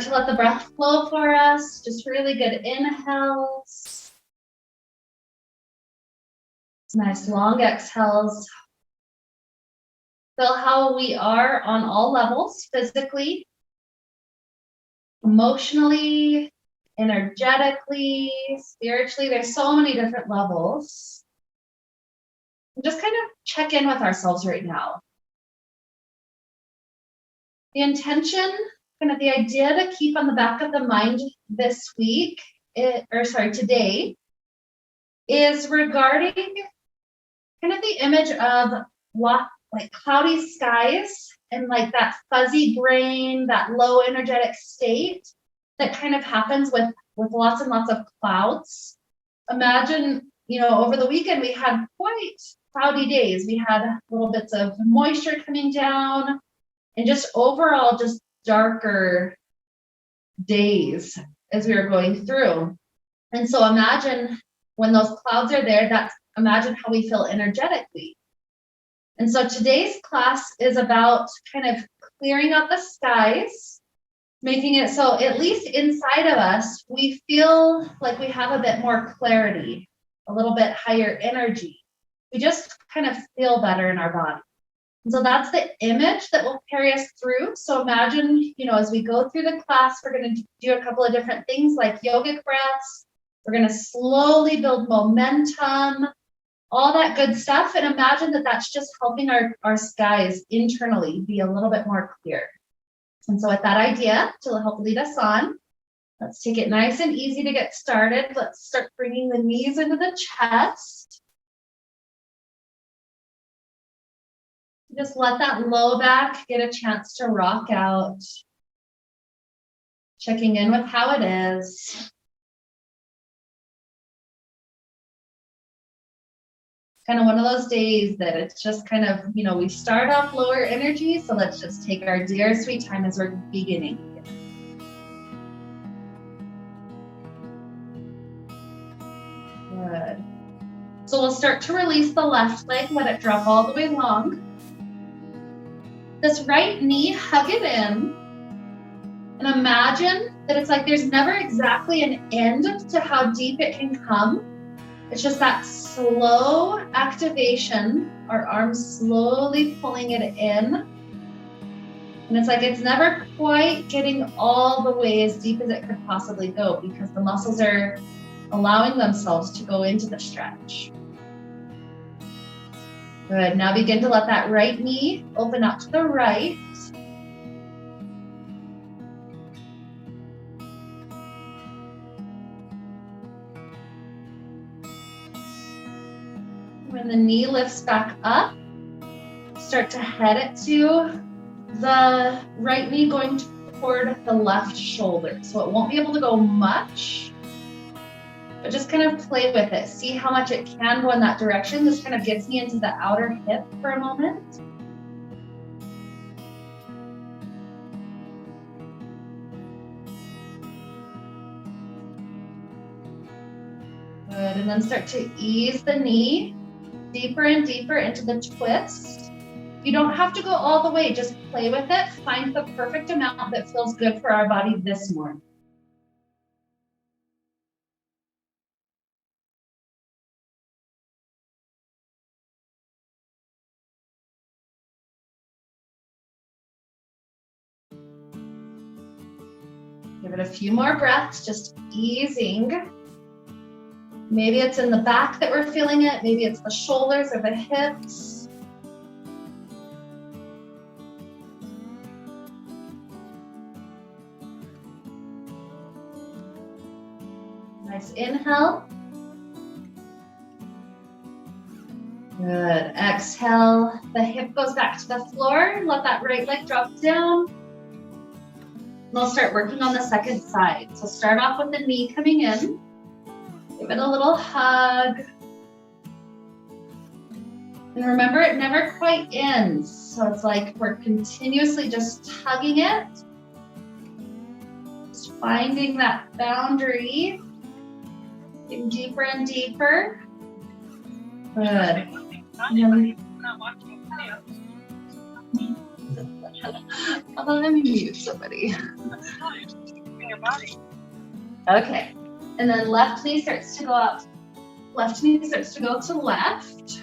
To let the breath flow for us, just really good inhales. Nice long exhales. Feel how we are on all levels, physically, emotionally, energetically, spiritually. There's so many different levels. Just kind of check in with ourselves right now. The intention, kind of the idea to keep on the back of the mind this week, today, is regarding kind of the image of like cloudy skies and like that fuzzy brain, that low energetic state that kind of happens with lots and lots of clouds. Imagine, over the weekend we had quite cloudy days. We had little bits of moisture coming down and just overall just darker days as we were going through. And so imagine when those clouds are there, imagine how we feel energetically. And so today's class is about kind of clearing out the skies, making it so at least inside of us, we feel like we have a bit more clarity, a little bit higher energy. We just kind of feel better in our body. And so that's the image that will carry us through. So imagine, as we go through the class, we're going to do a couple of different things like yogic breaths. We're going to slowly build momentum, all that good stuff. And imagine that that's just helping our skies internally be a little bit more clear. And so with that idea to help lead us on, let's take it nice and easy to get started. Let's start bringing the knees into the chest. Just let that low back get a chance to rock out. Checking in with how it is. Kind of one of those days that it's just kind of, we start off lower energy, so let's just take our dear sweet time as we're beginning. Good. So we'll start to release the left leg, let it drop all the way long. This right knee, hug it in, and imagine that it's like there's never exactly an end to how deep it can come. It's just that slow activation, our arms slowly pulling it in. And it's like it's never quite getting all the way as deep as it could possibly go because the muscles are allowing themselves to go into the stretch. Good, now begin to let that right knee open up to the right. When the knee lifts back up, start to head it to the right knee going toward the left shoulder. So it won't be able to go much, but just kind of play with it. See how much it can go in that direction. This kind of gets me into the outer hip for a moment. Good, and then start to ease the knee deeper and deeper into the twist. You don't have to go all the way, just play with it. Find the perfect amount that feels good for our body this morning. Give it a few more breaths, just easing. Maybe it's in the back that we're feeling it. Maybe it's the shoulders or the hips. Nice inhale. Good. Exhale. The hip goes back to the floor. Let that right leg drop down. We'll start working on the second side. So start off with the knee coming in. Give it a little hug. And remember, it never quite ends. So it's like we're continuously just tugging it. Just finding that boundary. Getting deeper and deeper. Good. Let me mute somebody. your body. Okay. And then left knee starts to go up. Left knee starts to go to left.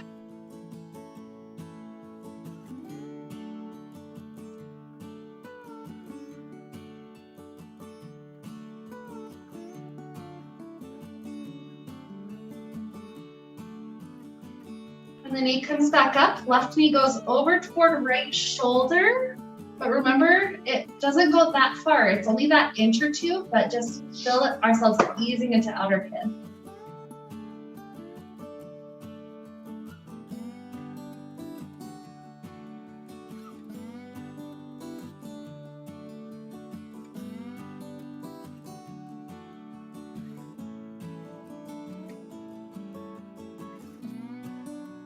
And the knee comes back up. Left knee goes over toward right shoulder. But remember, it doesn't go that far. It's only that inch or two, but just feel ourselves easing into outer pin.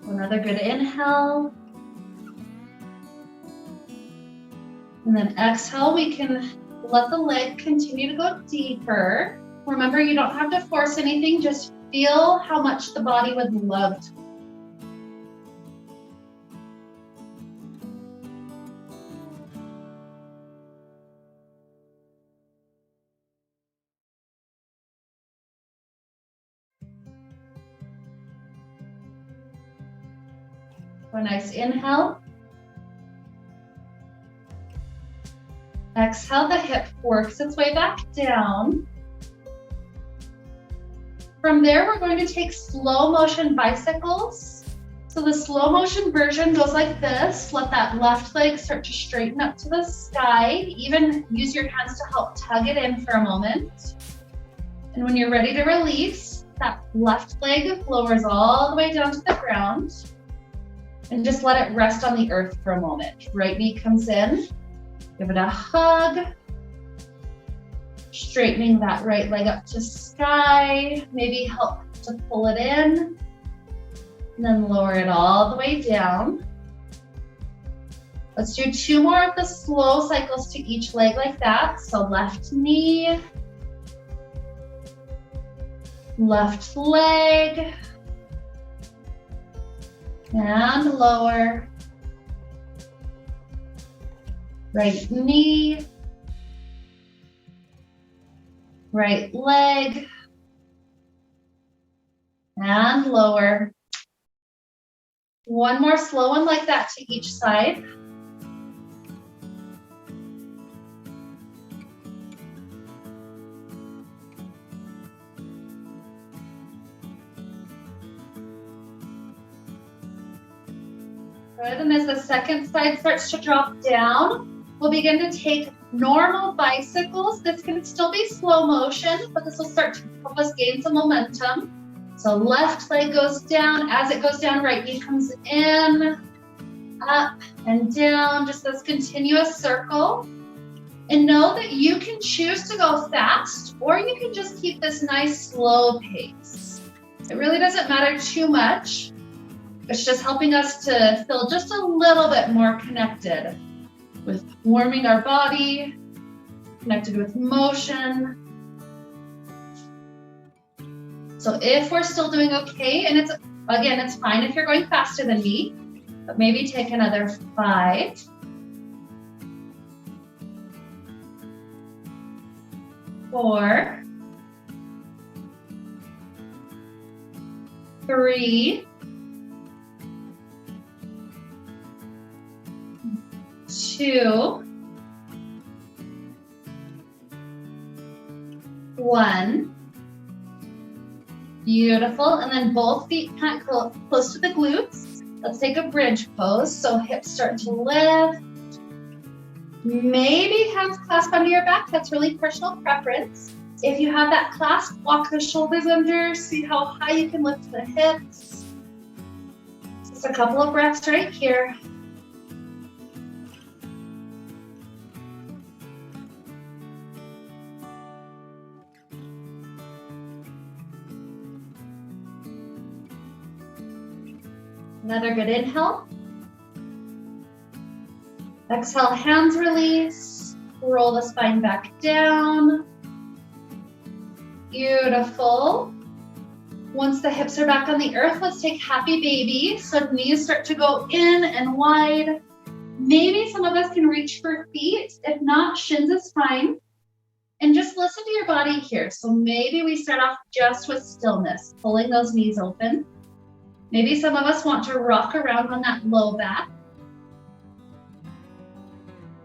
Another good inhale. And then exhale, we can let the leg continue to go deeper. Remember, you don't have to force anything, just feel how much the body would love to. A nice inhale. Exhale, the hip works its way back down. From there, we're going to take slow motion bicycles. So the slow motion version goes like this. Let that left leg start to straighten up to the sky. Even use your hands to help tug it in for a moment. And when you're ready to release, that left leg lowers all the way down to the ground. And just let it rest on the earth for a moment. Right knee comes in. Give it a hug. Straightening that right leg up to sky. Maybe help to pull it in. And then lower it all the way down. Let's do 2 more of the slow cycles to each leg like that. So left knee. Left leg. And lower. Right knee. Right leg. And lower. One more slow one like that to each side. Good, and as the second side starts to drop down, we'll begin to take normal bicycles. This can still be slow motion, but this will start to help us gain some momentum. So left leg goes down. As it goes down, right knee comes in, up and down, just this continuous circle. And know that you can choose to go fast, or you can just keep this nice slow pace. It really doesn't matter too much. It's just helping us to feel just a little bit more connected with warming our body, connected with motion. So if we're still doing okay, and it's fine if you're going faster than me, but maybe take another 5. 4. 3. 2. 1. Beautiful. And then both feet kind of close to the glutes. Let's take a bridge pose. So hips start to lift. Maybe hands clasp under your back. That's really personal preference. If you have that clasp, walk the shoulders under. See how high you can lift the hips. Just a couple of breaths right here. Another good inhale. Exhale, hands release. Roll the spine back down. Beautiful. Once the hips are back on the earth, let's take happy baby. So knees start to go in and wide. Maybe some of us can reach for feet. If not, shins is fine. And just listen to your body here. So maybe we start off just with stillness, pulling those knees open. Maybe some of us want to rock around on that low back.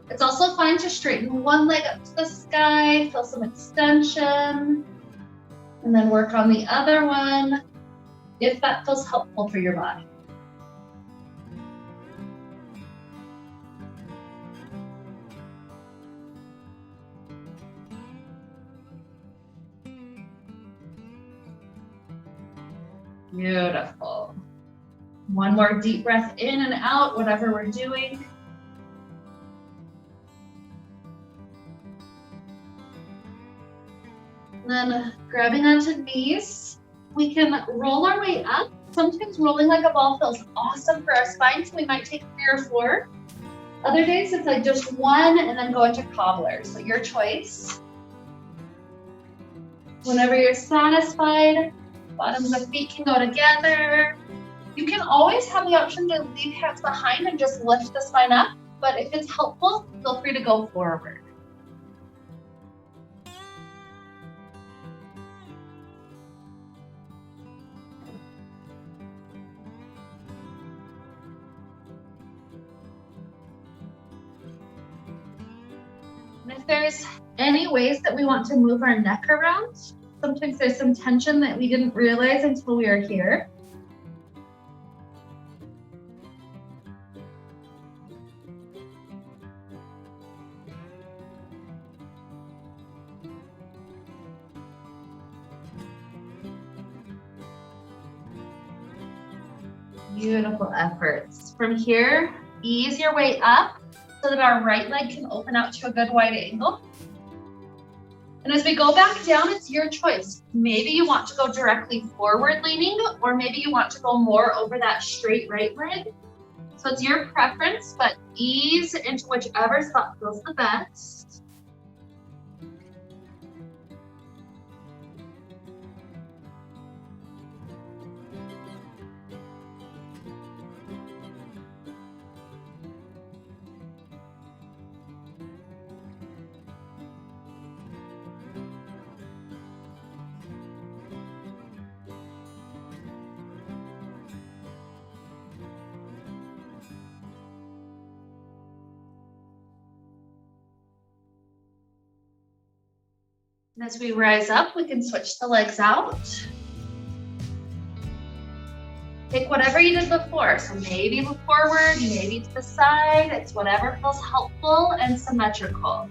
It's also fine to straighten one leg up to the sky, feel some extension, and then work on the other one if that feels helpful for your body. Beautiful. One more deep breath in and out, whatever we're doing. And then grabbing onto knees, we can roll our way up. Sometimes rolling like a ball feels awesome for our spine, so we might take 3 or 4. Other days it's like just 1 and then go into cobbler, so your choice. Whenever you're satisfied, bottoms of feet can go together. You can always have the option to leave hands behind and just lift the spine up, but if it's helpful, feel free to go forward. And if there's any ways that we want to move our neck around, sometimes there's some tension that we didn't realize until we were here. Beautiful efforts. From here, ease your way up so that our right leg can open out to a good wide angle. And as we go back down, it's your choice. Maybe you want to go directly forward leaning, or maybe you want to go more over that straight right leg. So it's your preference, but ease into whichever spot feels the best. And as we rise up, we can switch the legs out. Take whatever you did before. So maybe look forward, maybe to the side. It's whatever feels helpful and symmetrical.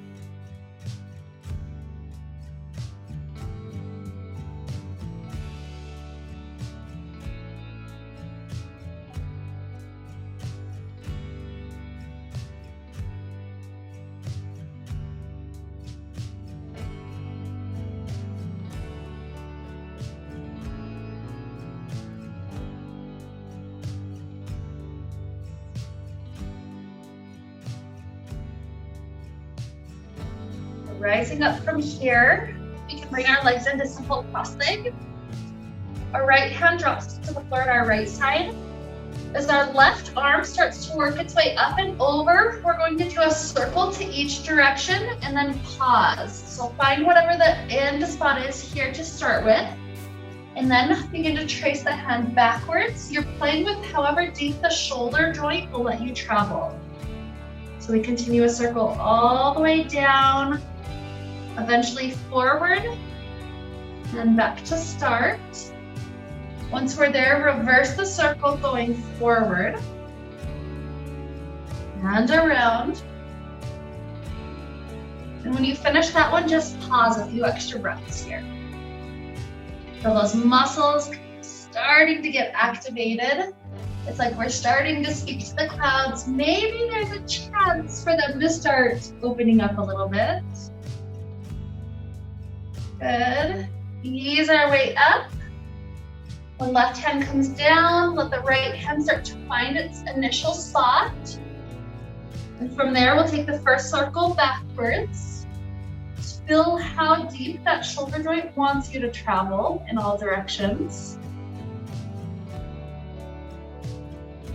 Rising up from here, we can bring our legs into simple cross leg. Our right hand drops to the floor at our right side. As our left arm starts to work its way up and over, we're going to do a circle to each direction and then pause. So find whatever the end spot is here to start with, and then begin to trace the hand backwards. You're playing with however deep the shoulder joint will let you travel. So we continue a circle all the way down, eventually forward, and back to start. Once we're there, reverse the circle going forward and around. And when you finish that one, just pause a few extra breaths here. Feel those muscles starting to get activated. It's like we're starting to speak to the clouds. Maybe there's a chance for them to start opening up a little bit. Good. Ease our way up. When left hand comes down, let the right hand start to find its initial spot. And from there, we'll take the first circle backwards. Feel how deep that shoulder joint wants you to travel in all directions.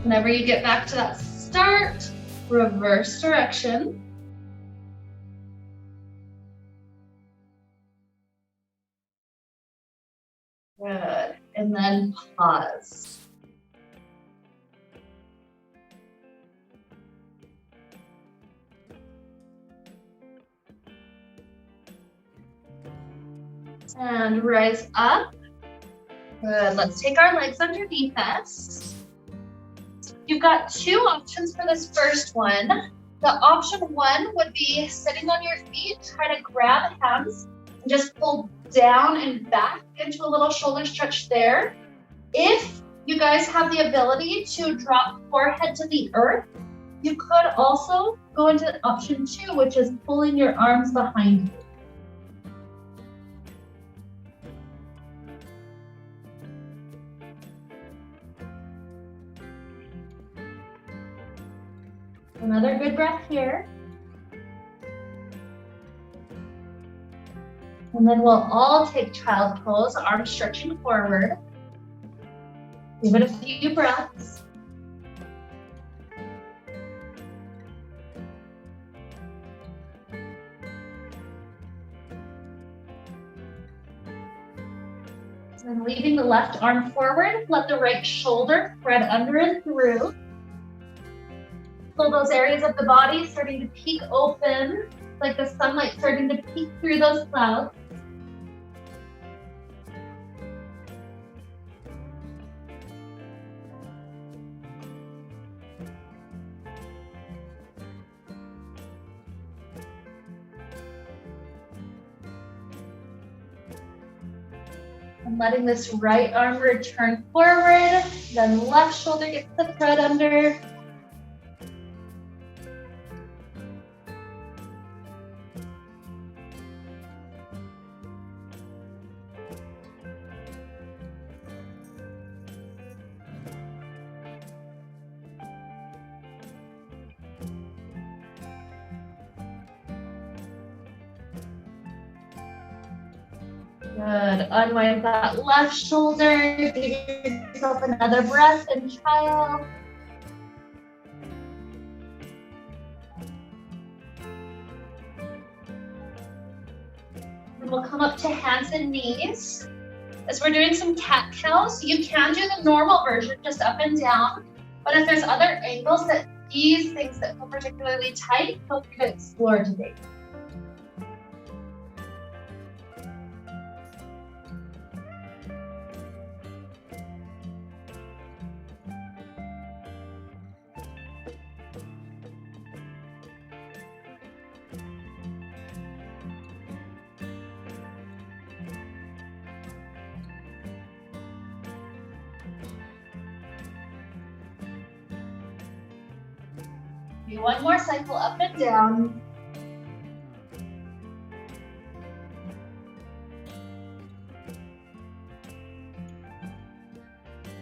Whenever you get back to that start, reverse direction. and then pause. And rise up. Good. Let's take our legs underneath us. You've got two options for this first one. The option one would be sitting on your feet, try to grab hands and just pull down and back into a little shoulder stretch there. If you guys have the ability to drop forehead to the earth, you could also go into option two, which is pulling your arms behind you. Another good breath here. And then we'll all take child pose, arms stretching forward. Give it a few breaths. And leaving the left arm forward, let the right shoulder thread under and through. Feel those areas of the body starting to peek open, like the sunlight starting to peek through those clouds. And letting this right arm return forward, then left shoulder gets the thread under. Good. Unwind that left shoulder. Give yourself another breath in child. And we'll come up to hands and knees. As we're doing some cat cows, you can do the normal version, just up and down. But if there's other angles that ease things that feel particularly tight, feel free to explore today. Do one more cycle up and down.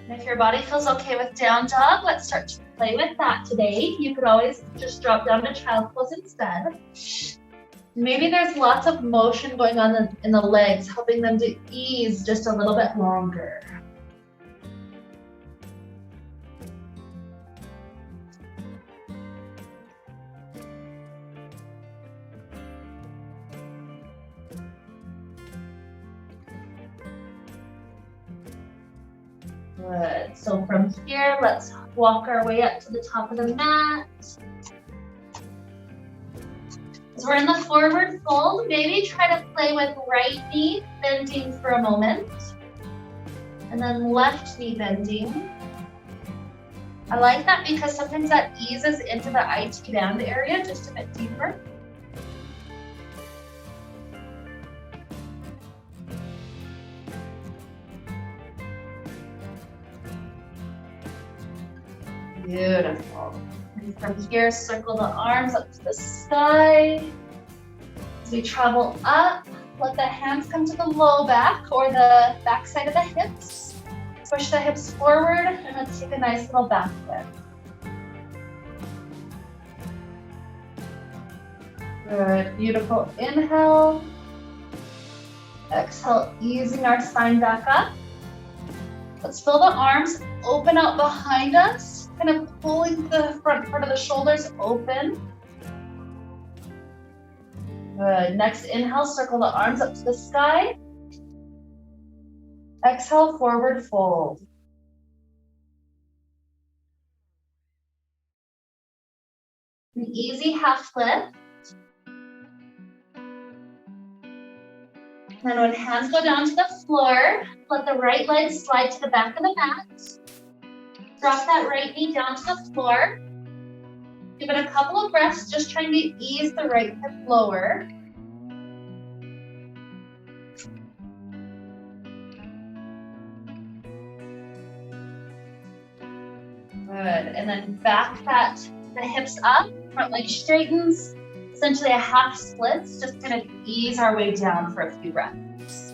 And if your body feels okay with down dog, let's start to play with that today. You could always just drop down to child pose instead. Maybe there's lots of motion going on in the legs, helping them to ease just a little bit longer. Good. So from here, let's walk our way up to the top of the mat. As we're in the forward fold, maybe try to play with right knee bending for a moment. And then left knee bending. I like that because sometimes that eases into the IT band area just a bit deeper. Beautiful. And from here, circle the arms up to the sky. As we travel up, let the hands come to the low back or the back side of the hips. Push the hips forward and let's take a nice little back bend. Good, beautiful inhale. Exhale, easing our spine back up. Let's feel the arms open out behind us, kind of pulling the front part of the shoulders open. Good. Next inhale, circle the arms up to the sky. Exhale, forward fold. An easy half lift. Then when hands go down to the floor, let the right leg slide to the back of the mat. Drop that right knee down to the floor. Give it a couple of breaths, just trying to ease the right hip lower. Good, and then back the hips up, front leg straightens. Essentially a half splits, just kind of ease our way down for a few breaths.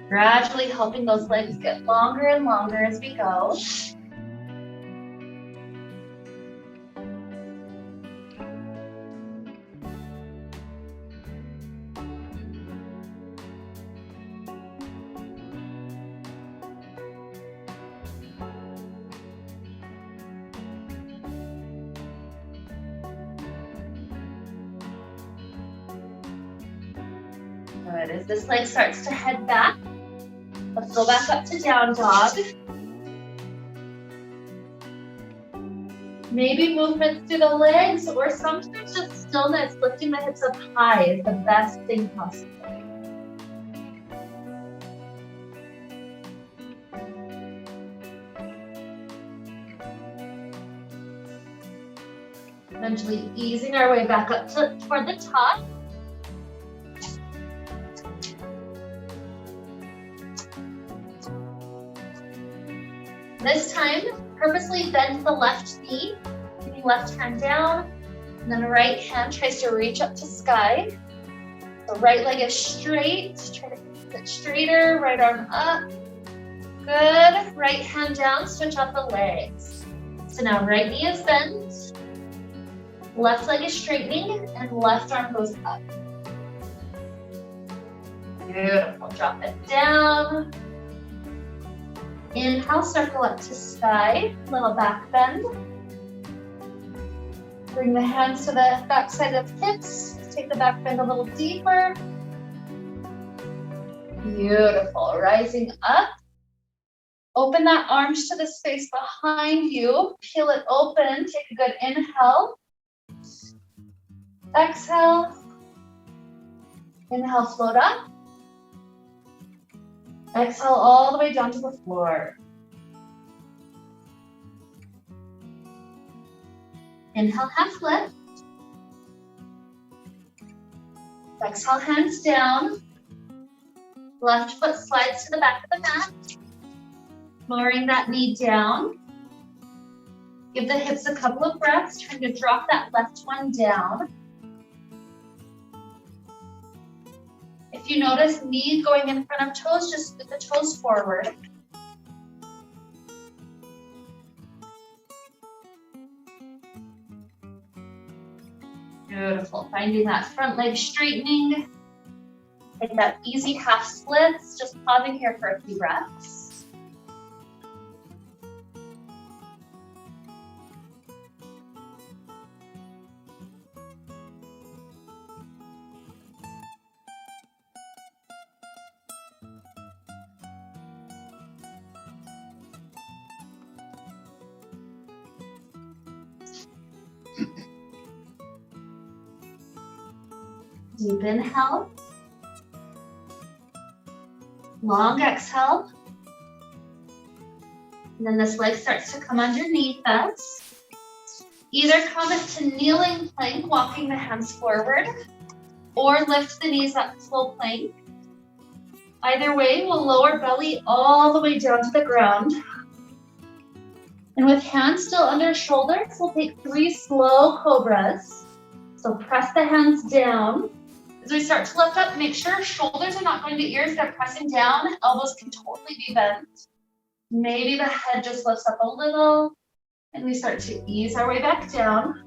Gradually helping those legs get longer and longer as we go. Good, as this leg starts to head back, let's go back up to down dog. Maybe movements through the legs, or sometimes just stillness, lifting the hips up high is the best thing possible. Eventually easing our way back up toward the top. This time, purposely bend the left knee, keeping left hand down, and then right hand tries to reach up to sky. The right leg is straight, try to keep it straighter, right arm up. Good, right hand down, switch out the legs. So now right knee is bent, left leg is straightening, and left arm goes up. Beautiful, drop it down. Inhale, circle up to sky, little back bend. Bring the hands to the back side of hips. Take the back bend a little deeper. Beautiful, rising up. Open that arms to the space behind you. Peel it open, take a good inhale. Exhale. Inhale, float up. Exhale all the way down to the floor. Inhale, half lift. Exhale, hands down. Left foot slides to the back of the mat. Lowering that knee down. Give the hips a couple of breaths, trying to drop that left one down. If you notice knee going in front of toes, just put the toes forward. Beautiful, finding that front leg straightening. Take that easy half splits, just pausing here for a few breaths. Deep inhale. Long exhale. And then this leg starts to come underneath us. Either come into kneeling plank, walking the hands forward, or lift the knees up, full plank. Either way, we'll lower belly all the way down to the ground. And with hands still under shoulders, we'll take 3 slow cobras. So press the hands down. As we start to lift up, make sure shoulders are not going to ears, they're pressing down. Elbows can totally be bent. Maybe the head just lifts up a little, and we start to ease our way back down.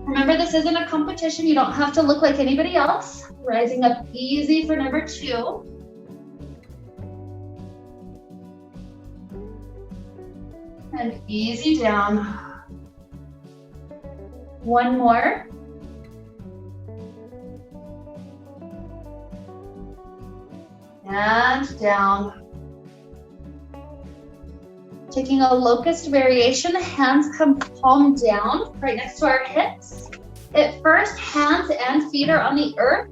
Remember, this isn't a competition. You don't have to look like anybody else. Rising up easy for number 2. And easy down. One more. And down. Taking a locust variation, hands come palm down right next to our hips. At first, hands and feet are on the earth.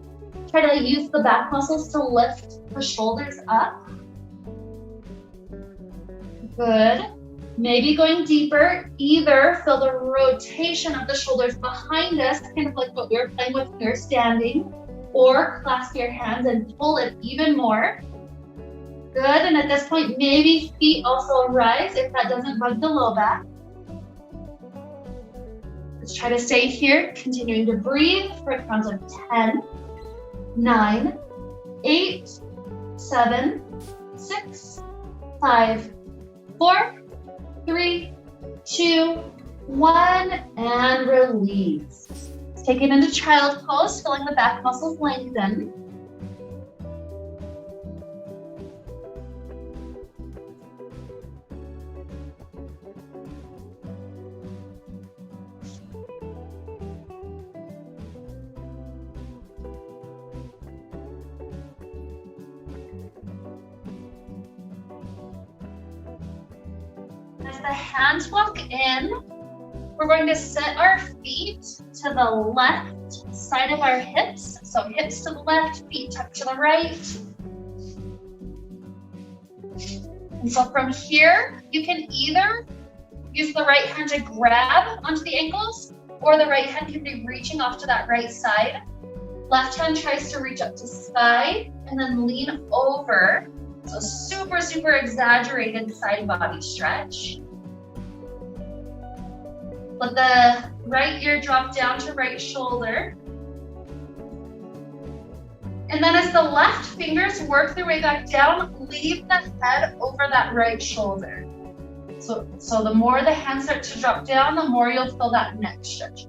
Try to use the back muscles to lift the shoulders up. Good. Maybe going deeper, either feel the rotation of the shoulders behind us, kind of like what we were playing with when we were standing, or clasp your hands and pull it even more. Good, and at this point, maybe feet also rise if that doesn't bug the low back. Let's try to stay here, continuing to breathe for a count of 10, 9, 8, 7, 6, 5, 4, 3, 2, 1, and release. Take it into child pose, feeling the back muscles lengthen. As the hands walk in, we're going to set our feet to the left side of our hips. So hips to the left, feet tucked to the right. And so from here, you can either use the right hand to grab onto the ankles, or the right hand can be reaching off to that right side. Left hand tries to reach up to sky and then lean over. So super, super exaggerated side body stretch. Let the right ear drop down to right shoulder. And then as the left fingers work their way back down, leave the head over that right shoulder. So the more the hands start to drop down, the more you'll feel that neck stretch.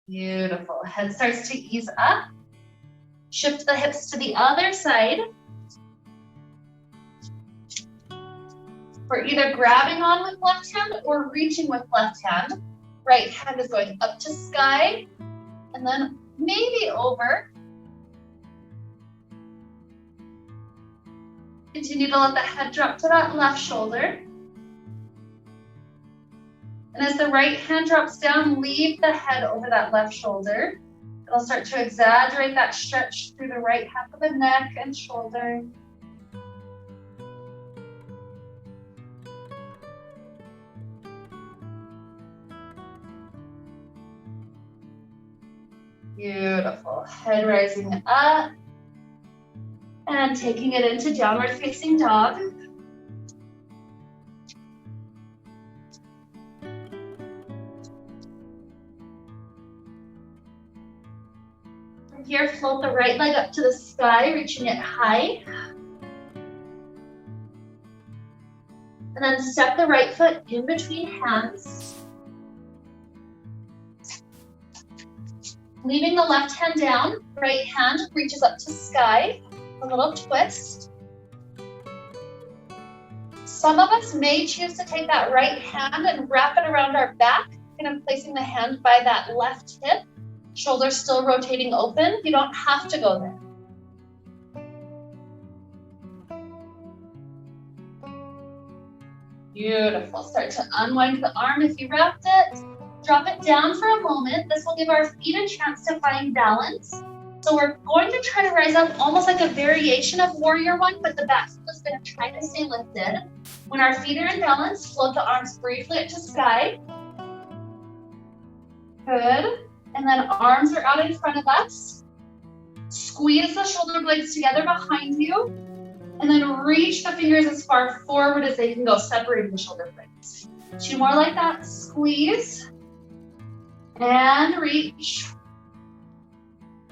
Beautiful. Head starts to ease up. Shift the hips to the other side. We're either grabbing on with left hand or reaching with left hand. Right hand is going up to sky and then maybe over. Continue to let the head drop to that left shoulder. And as the right hand drops down, leave the head over that left shoulder. It'll start to exaggerate that stretch through the right half of the neck and shoulder. Beautiful. Head rising up and taking it into downward facing dog. From here, float the right leg up to the sky, reaching it high. And then step the right foot in between hands. Leaving the left hand down, right hand reaches up to sky, a little twist. Some of us may choose to take that right hand and wrap it around our back, kind of placing the hand by that left hip, shoulders still rotating open. You don't have to go there. Beautiful. Start to unwind the arm if you wrapped it. Drop it down for a moment. This will give our feet a chance to find balance. So we're going to try to rise up almost like a variation of Warrior One, but the back foot is going to try to stay lifted. When our feet are in balance, float the arms briefly up to sky. Good. And then arms are out in front of us. Squeeze the shoulder blades together behind you. And then reach the fingers as far forward as they can go, separating the shoulder blades. 2 more like that. Squeeze. And reach.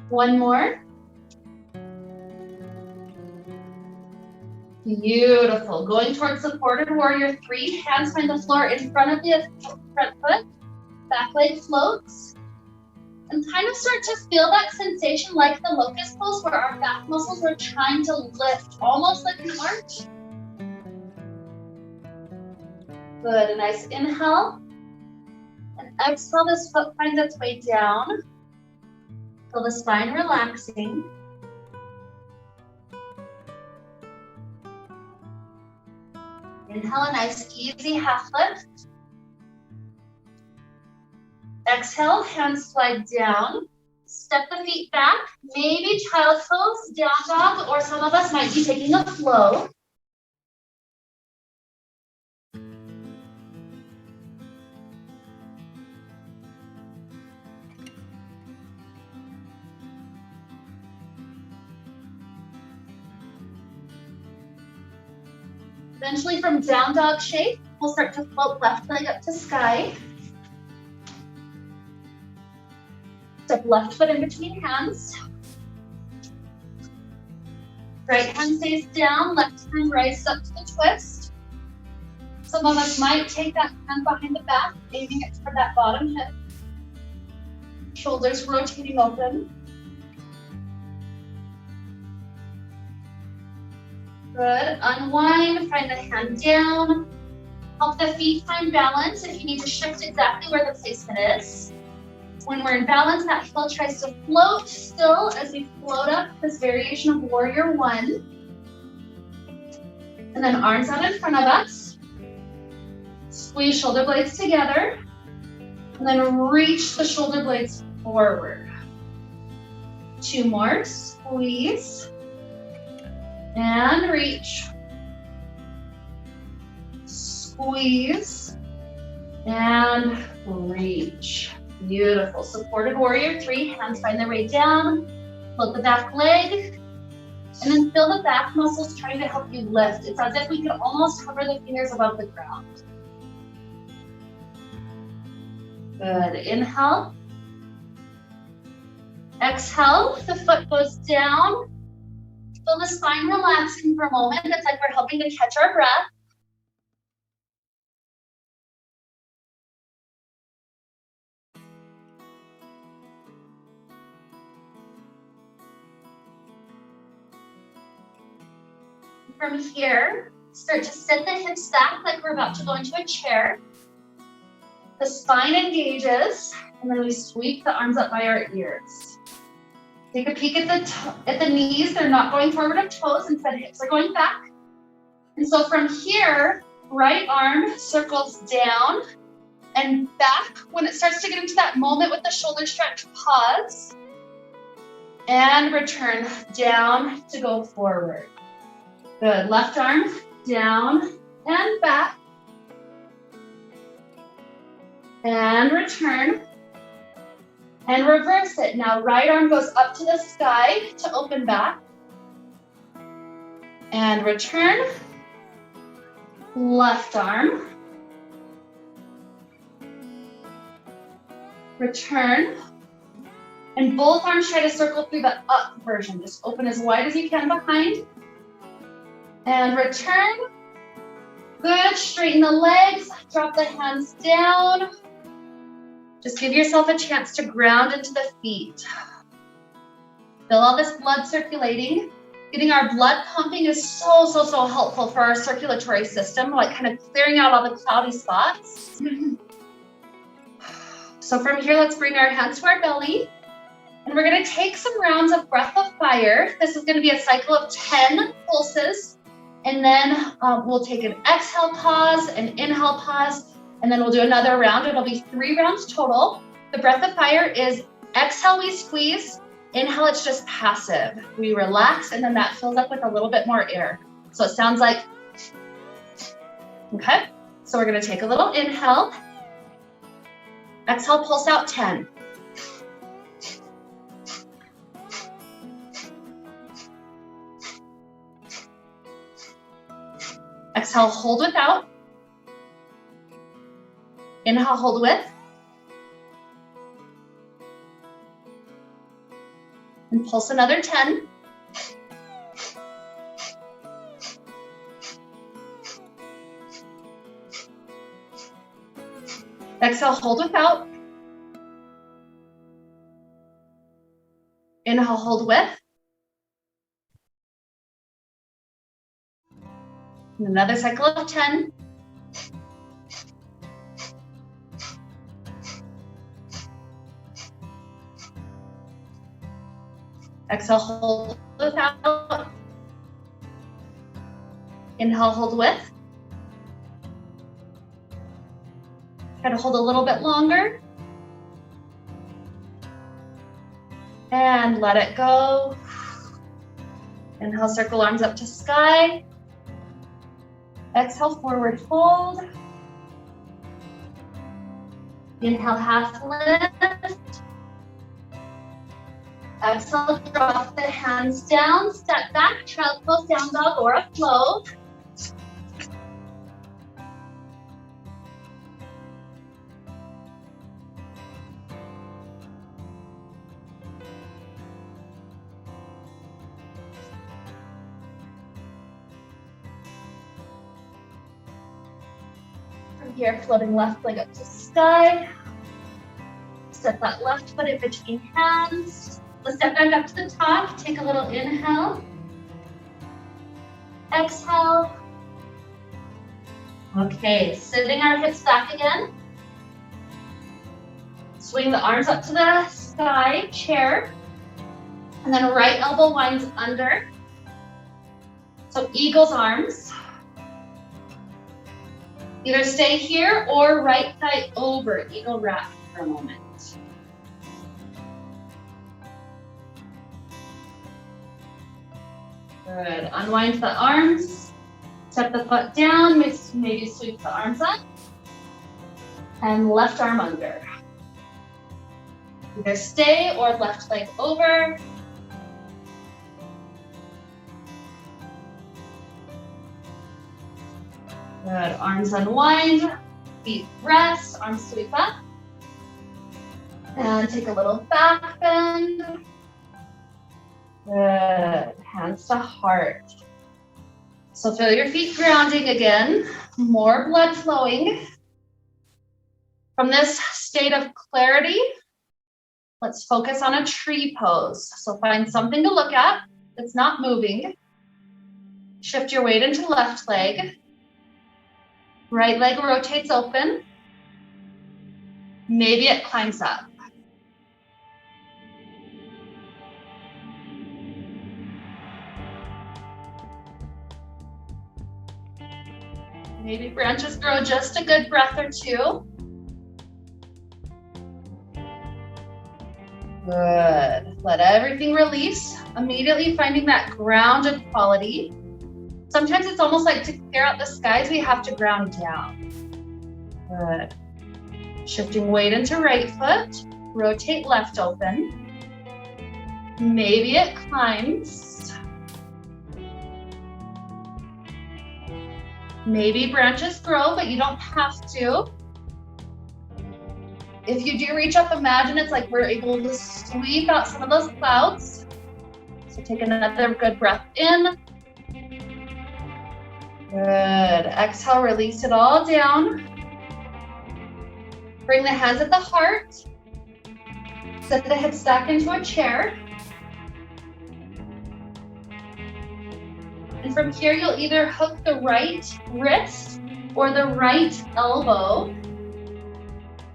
1 more. Beautiful. Going towards supported warrior 3. Hands find the floor in front of the front foot. Back leg floats. And kind of start to feel that sensation like the locust pose where our back muscles are trying to lift, almost like an arch. Good. A nice inhale. And exhale, this foot finds its way down. Feel the spine relaxing. Inhale, a nice easy half lift. Exhale, hands slide down. Step the feet back, maybe child pose, down dog, or some of us might be taking a flow. Eventually from down dog shape, we'll start to float left leg up to sky. Step left foot in between hands. Right hand stays down, left hand rises up to the twist. Some of us might take that hand behind the back, aiming it toward that bottom hip. Shoulders rotating open. Good. Unwind, find the hand down. Help the feet find balance if you need to shift exactly where the placement is. When we're in balance, that heel tries to float still as we float up this variation of warrior one. And then arms out in front of us. Squeeze shoulder blades together. And then reach the shoulder blades forward. 2 more. Squeeze. And reach. Squeeze. And reach. Beautiful. Supported warrior 3, hands find their way down. Float the back leg. And then feel the back muscles trying to help you lift. It's as if we could almost hover the fingers above the ground. Good. Inhale. Exhale. The foot goes down. Feel the spine relaxing for a moment. It's like we're helping to catch our breath. From here, start to sit the hips back like we're about to go into a chair. The spine engages, and then we sweep the arms up by our ears. Take a peek at the knees. They're not going forward of toes, instead hips are going back. And so from here, right arm circles down and back. When it starts to get into that moment with the shoulder stretch, pause. And return down to go forward. Good. Left arm down and back. And return. And reverse it. Now right arm goes up to the sky to open back. And return. Left arm. Return. And both arms try to circle through the up version. Just open as wide as you can behind. And return. Good. Straighten the legs. Drop the hands down. Just give yourself a chance to ground into the feet. Feel all this blood circulating. Getting our blood pumping is so helpful for our circulatory system, like kind of clearing out all the cloudy spots. So from here, let's bring our hands to our belly. And we're gonna take some rounds of breath of fire. This is gonna be a cycle of 10 pulses. And then we'll take an exhale pause, an inhale pause, and then we'll do another round. It'll be 3 rounds total. The breath of fire is exhale, we squeeze. Inhale, it's just passive. We relax, and then that fills up with a little bit more air. So it sounds like, okay? So we're gonna take a little inhale. Exhale, pulse out 10. Exhale, hold without. Inhale, hold with. And pulse another 10. Exhale, hold without. Inhale, hold with. And another cycle of 10. Exhale, hold without. Inhale, hold with. Try to hold a little bit longer. And let it go. Inhale, circle arms up to sky. Exhale, forward fold. Inhale, half lift. Exhale, drop the hands down, step back, child pose, down dog, or a flow. From here, floating left leg up to sky. Step that left foot in between hands. Let's step back up to the top. Take a little inhale. Exhale. Okay, sitting our hips back again. Swing the arms up to the sky, chair. And then right elbow winds under. So eagle's arms. Either stay here or right thigh over, eagle wrap for a moment. Good, unwind the arms, step the foot down, maybe sweep the arms up, and left arm under. Either stay or left leg over. Good, arms unwind, feet rest, arms sweep up. And take a little back bend. Good, hands to heart. So feel your feet grounding again, more blood flowing. From this state of clarity, let's focus on a tree pose. So find something to look at that's not moving. Shift your weight into left leg. Right leg rotates open. Maybe it climbs up. Maybe branches grow just a good breath or two. Good. Let everything release. Immediately finding that grounded quality. Sometimes it's almost like to clear out the skies, we have to ground down. Good. Shifting weight into right foot. Rotate left open. Maybe it climbs. Maybe branches grow, but you don't have to. If you do reach up, imagine it's like we're able to sweep out some of those clouds. So take another good breath in. Good. Exhale, release it all down. Bring the hands at the heart. Set the hips back into a chair. And from here, you'll either hook the right wrist or the right elbow.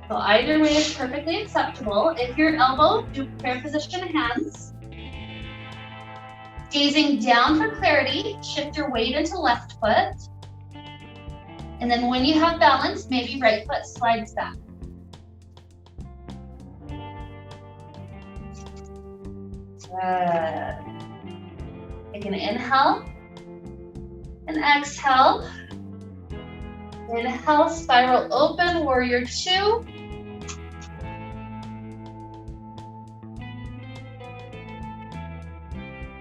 So either way is perfectly acceptable. If your elbow, do prayer position hands. Gazing down for clarity, shift your weight into left foot. And then when you have balance, maybe right foot slides back. Good. Take an inhale and exhale. Inhale, spiral open, warrior two.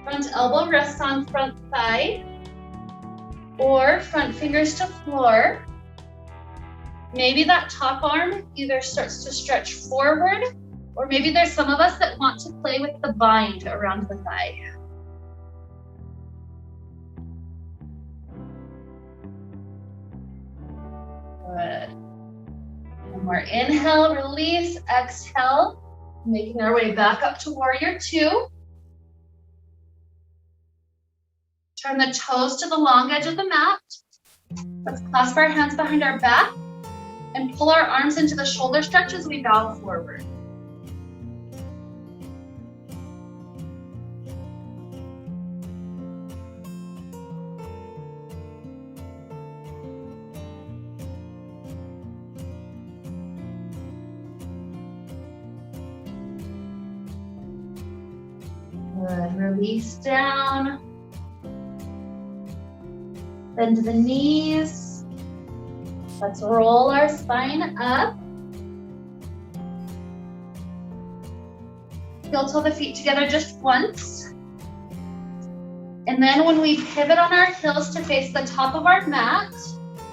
Front elbow rests on front thigh or front fingers to floor. Maybe that top arm either starts to stretch forward or maybe there's some of us that want to play with the bind around the thigh. Good. One more inhale, release, exhale. Making our way back up to warrior two. Turn the toes to the long edge of the mat. Let's clasp our hands behind our back and pull our arms into the shoulder stretch as we bow forward. release down. Bend the knees. Let's roll our spine up. Heel toe the feet together just once. And then when we pivot on our heels to face the top of our mat,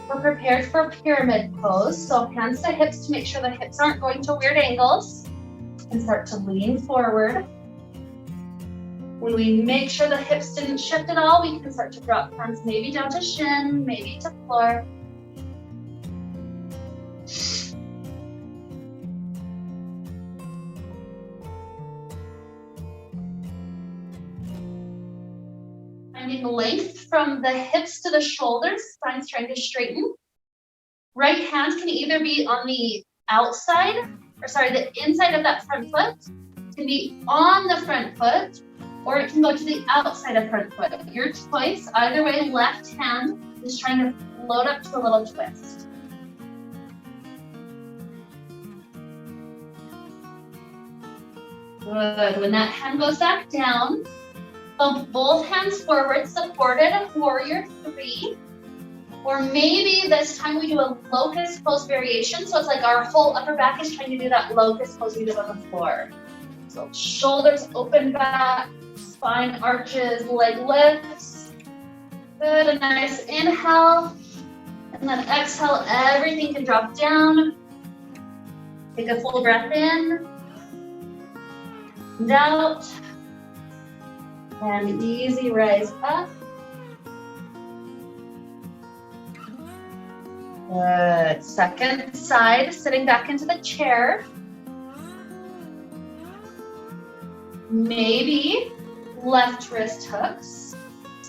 we're prepared for pyramid pose. So hands to hips to make sure the hips aren't going to weird angles. And start to lean forward. When we make sure the hips didn't shift at all, we can start to drop hands maybe down to shin, maybe to floor. Finding length from the hips to the shoulders, spine's trying to straighten. Right hand can either be on the outside, the inside of that front foot. It can be on the front foot, or it can go to the outside of front foot. Your choice, either way, left hand is trying to float up to a little twist. Good, when that hand goes back down, bump both hands forward, supported, warrior 3. Or maybe this time we do a locust pose variation. So it's like our whole upper back is trying to do that locust pose we did on the floor. So shoulders open back, spine arches, leg lifts. Good, a nice inhale. And then exhale, everything can drop down. Take a full breath in and out. And easy rise up. Good. Second side, sitting back into the chair. Maybe left wrist hooks,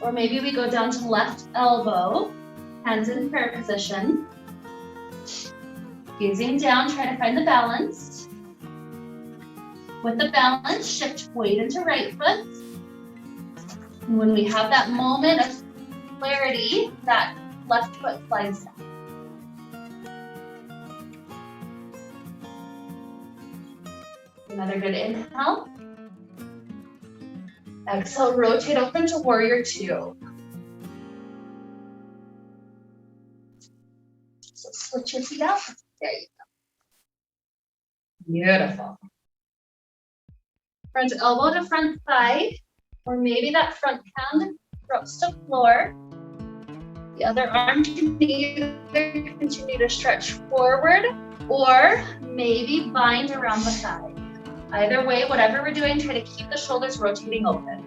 or maybe we go down to left elbow, hands in prayer position. Gazing down, trying to find the balance. With the balance, shift weight into right foot. And when we have that moment of clarity, that left foot slides down. Another good inhale. Exhale, rotate open to warrior 2. So switch your feet out. There you go. Beautiful. Front elbow to front thigh, or maybe that front hand drops to floor. The other arm can either continue to stretch forward, or maybe bind around the thigh. Either way, whatever we're doing, try to keep the shoulders rotating open.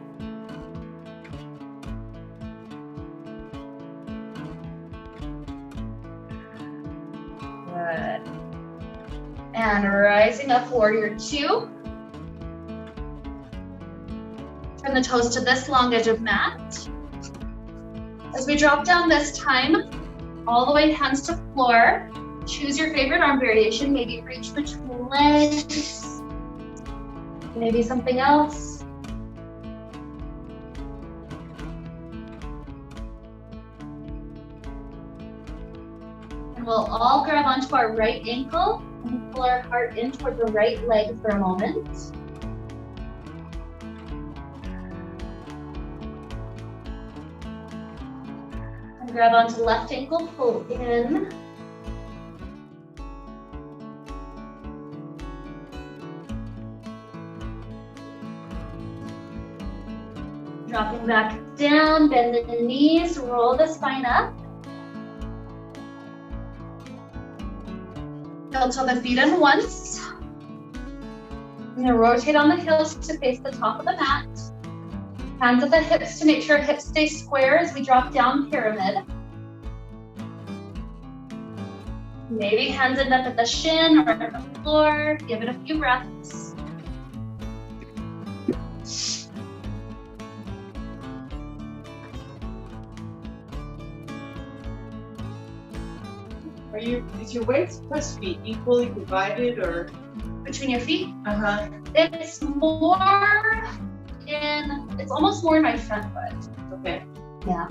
Good. And rising up, warrior 2. Turn the toes to this long edge of mat. As we drop down this time, all the way hands to floor. Choose your favorite arm variation. Maybe reach between legs. Maybe something else. And we'll all grab onto our right ankle and pull our heart in toward the right leg for a moment. And grab onto left ankle, pull in. Dropping back down, bend the knees, roll the spine up. Heel toe the feet in once. And then rotate on the heels to face the top of the mat. Hands at the hips to make sure hips stay square as we drop down pyramid. Maybe hands end up at the shin or at the floor. Give it a few breaths. Is your weight supposed to be equally divided or between your feet? Uh-huh. It's almost more in my front foot. Okay. Yeah.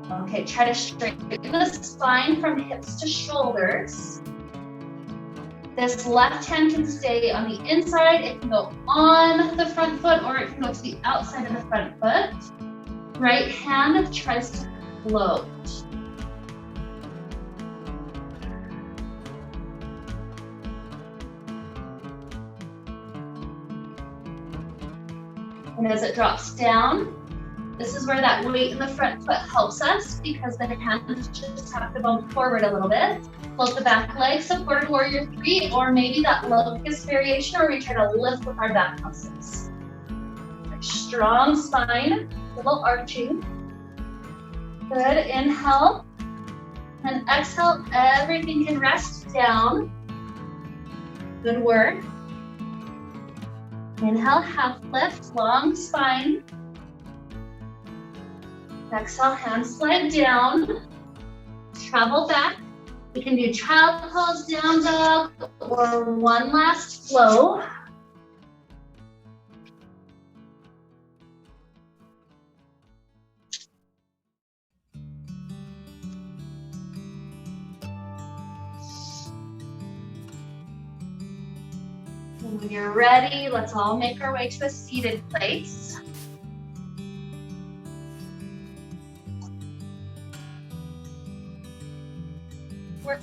Okay, try to straighten the spine from hips to shoulders. This left hand can stay on the inside, it can go on the front foot, or it can go to the outside of the front foot. Right hand tries to float. And as it drops down, this is where that weight in the front foot helps us, because the hands just have to bump forward a little bit. Float the back leg, supported warrior 3, or maybe that locust variation where we try to lift with our back muscles. Strong spine, little arching. Good, inhale. And exhale, everything can rest down. Good work. Inhale, half lift, long spine. Exhale, hands slide down. Travel back. We can do child pose, down dog, or one last flow. And when you're ready, let's all make our way to a seated place. We're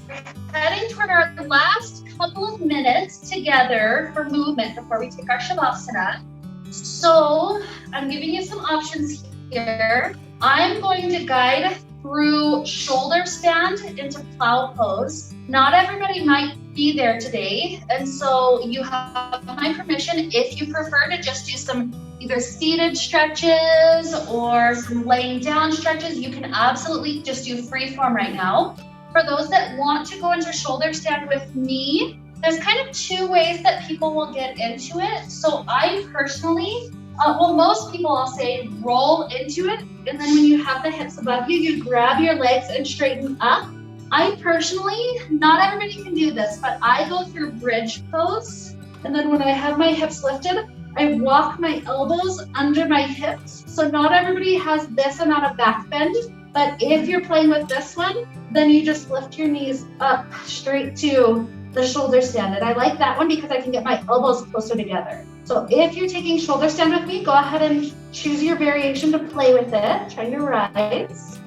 heading toward our last couple of minutes together for movement before we take our Shavasana. So I'm giving you some options here. I'm going to guide through shoulder stand into plow pose. Not everybody might be there today, and so you have my permission if you prefer to just do some either seated stretches or some laying down stretches. You can absolutely just do free form right now. For those that want to go into shoulder stand with me, there's kind of two ways that people will get into it. So I personally, most people I'll say roll into it, and then when you have the hips above you, you grab your legs and straighten up. I personally, not everybody can do this, but I go through bridge pose, and then when I have my hips lifted, I walk my elbows under my hips. So not everybody has this amount of back bend, but if you're playing with this one, then you just lift your knees up straight to the shoulder stand. And I like that one because I can get my elbows closer together. So if you're taking shoulder stand with me, go ahead and choose your variation to play with it. Try your rise.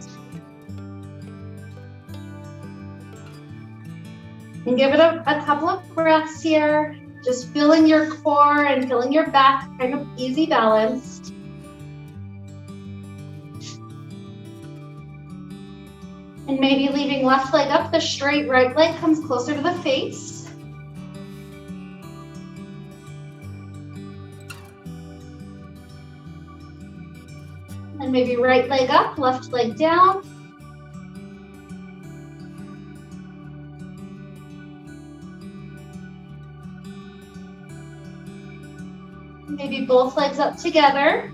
And give it a couple of breaths here. Just feeling your core and feeling your back kind of easy balanced. And maybe leaving left leg up, the straight right leg comes closer to the face. And maybe right leg up, left leg down. Maybe both legs up together.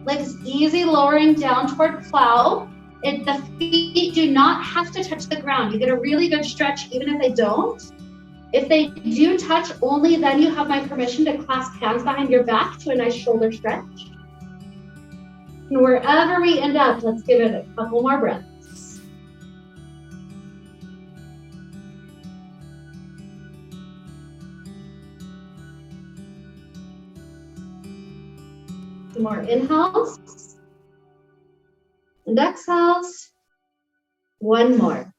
Legs easy, lowering down toward plow. The feet do not have to touch the ground. You get a really good stretch even if they don't. If they do touch, only then you have my permission to clasp hands behind your back to a nice shoulder stretch. And wherever we end up, let's give it a couple more breaths. Some more inhales. And exhales. One more.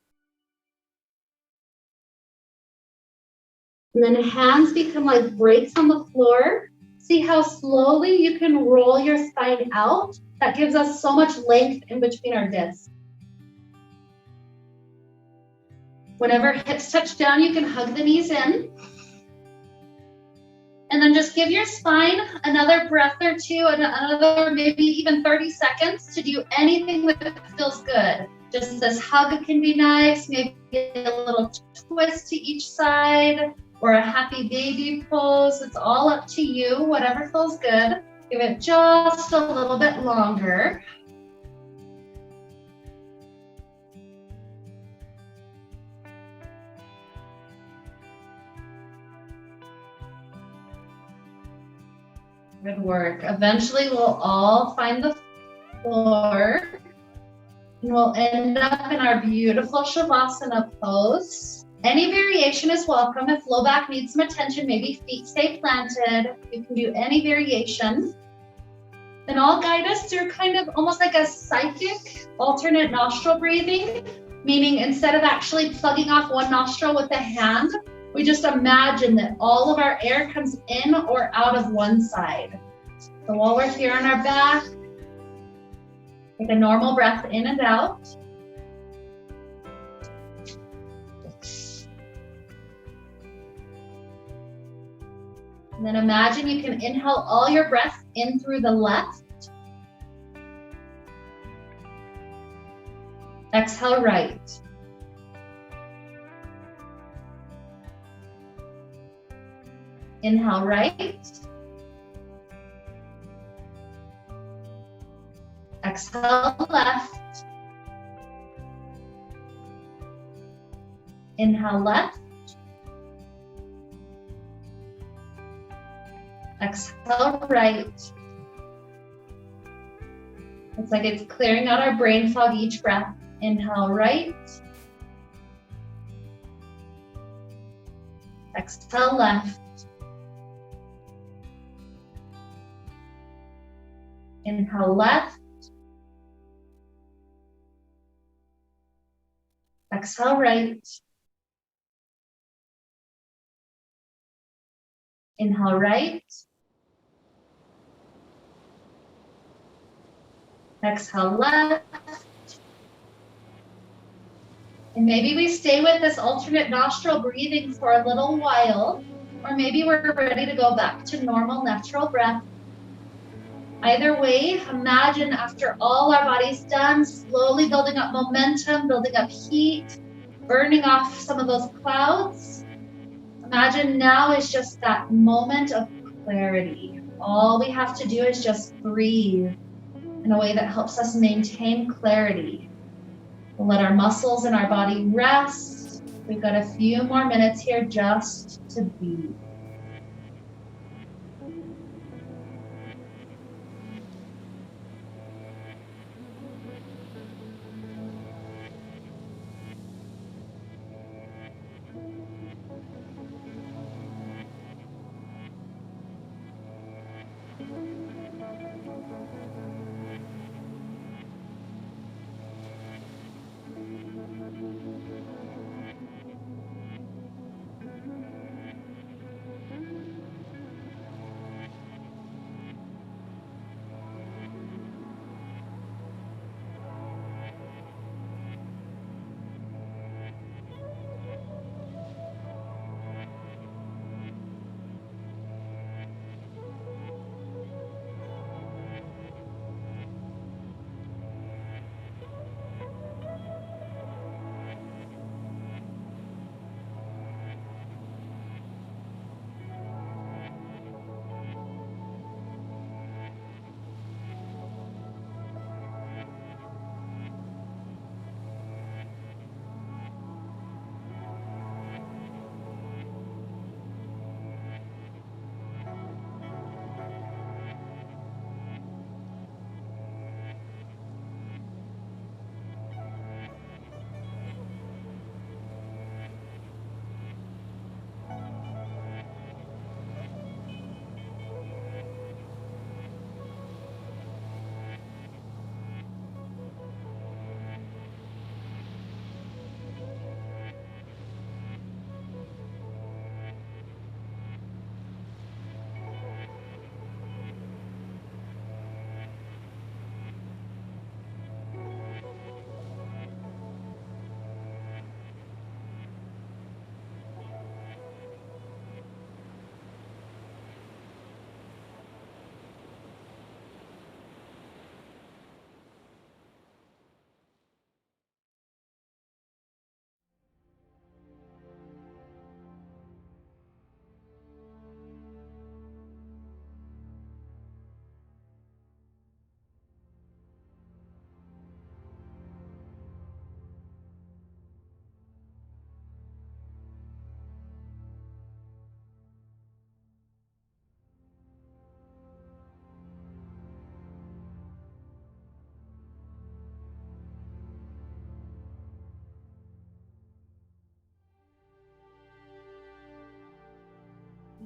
And then hands become like brakes on the floor. See how slowly you can roll your spine out? That gives us so much length in between our discs. Whenever hips touch down, you can hug the knees in. And then just give your spine another breath or two, and another maybe even 30 seconds to do anything that feels good. Just this hug can be nice, maybe a little twist to each side, or a happy baby pose. It's all up to you, whatever feels good. Give it just a little bit longer. Good work. Eventually we'll all find the floor and we'll end up in our beautiful Shavasana pose. Any variation is welcome. If low back needs some attention, maybe feet stay planted. You can do any variation. And I'll guide us through kind of almost like a psychic alternate nostril breathing, meaning instead of actually plugging off one nostril with the hand, we just imagine that all of our air comes in or out of one side. So while we're here on our back, take a normal breath in and out. And then imagine you can inhale all your breath in through the left. Exhale right. Inhale right. Exhale left. Inhale left. Exhale right. It's like it's clearing out our brain fog each breath. Inhale right. Exhale left. Inhale left. Exhale right. Inhale right. Exhale left. And maybe we stay with this alternate nostril breathing for a little while, or maybe we're ready to go back to normal natural breath. Either way, imagine after all our body's done, slowly building up momentum, building up heat, burning off some of those clouds. Imagine now is just that moment of clarity. All we have to do is just breathe in a way that helps us maintain clarity. We'll let our muscles in our body rest. We've got a few more minutes here just to be.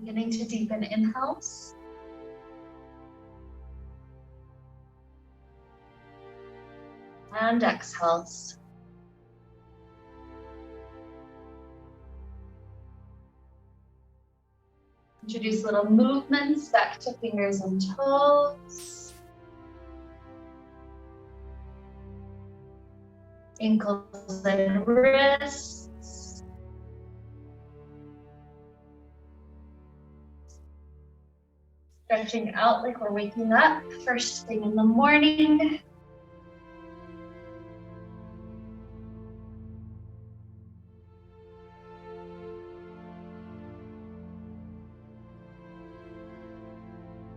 Beginning to deepen inhales. And exhales. Introduce little movements back to fingers and toes. Ankles and wrists. Stretching out like we're waking up first thing in the morning.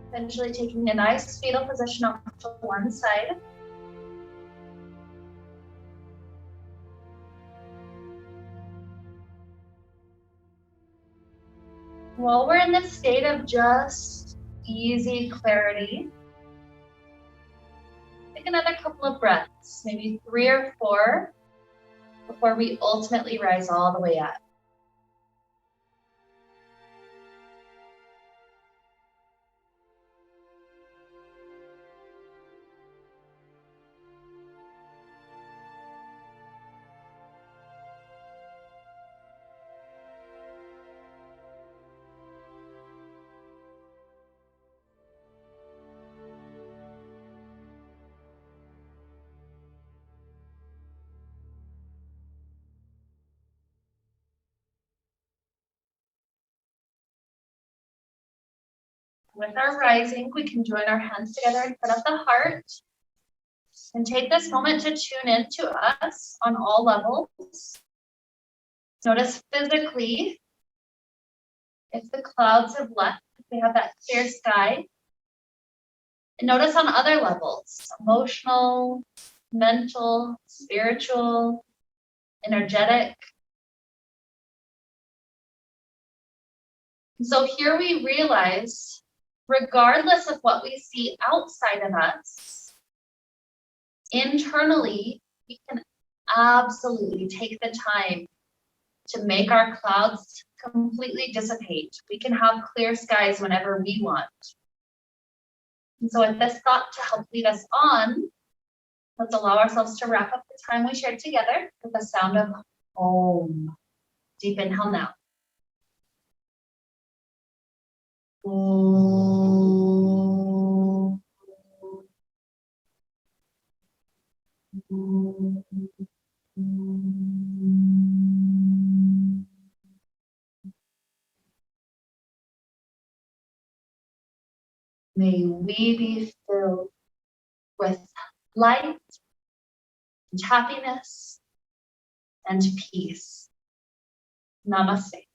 Eventually taking a nice fetal position off to one side. While we're in this state of just easy clarity, take another couple of breaths, maybe 3 or 4, before we ultimately rise all the way up. With our rising, we can join our hands together in front of the heart and take this moment to tune into us on all levels. Notice physically if the clouds have left, if we have that clear sky. And notice on other levels, emotional, mental, spiritual, energetic. And so here we realize, regardless of what we see outside of us, internally, we can absolutely take the time to make our clouds completely dissipate. We can have clear skies whenever we want. And so with this thought to help lead us on, let's allow ourselves to wrap up the time we shared together with the sound of Om. Deep inhale now. Om. May we be filled with light and happiness and peace. Namaste.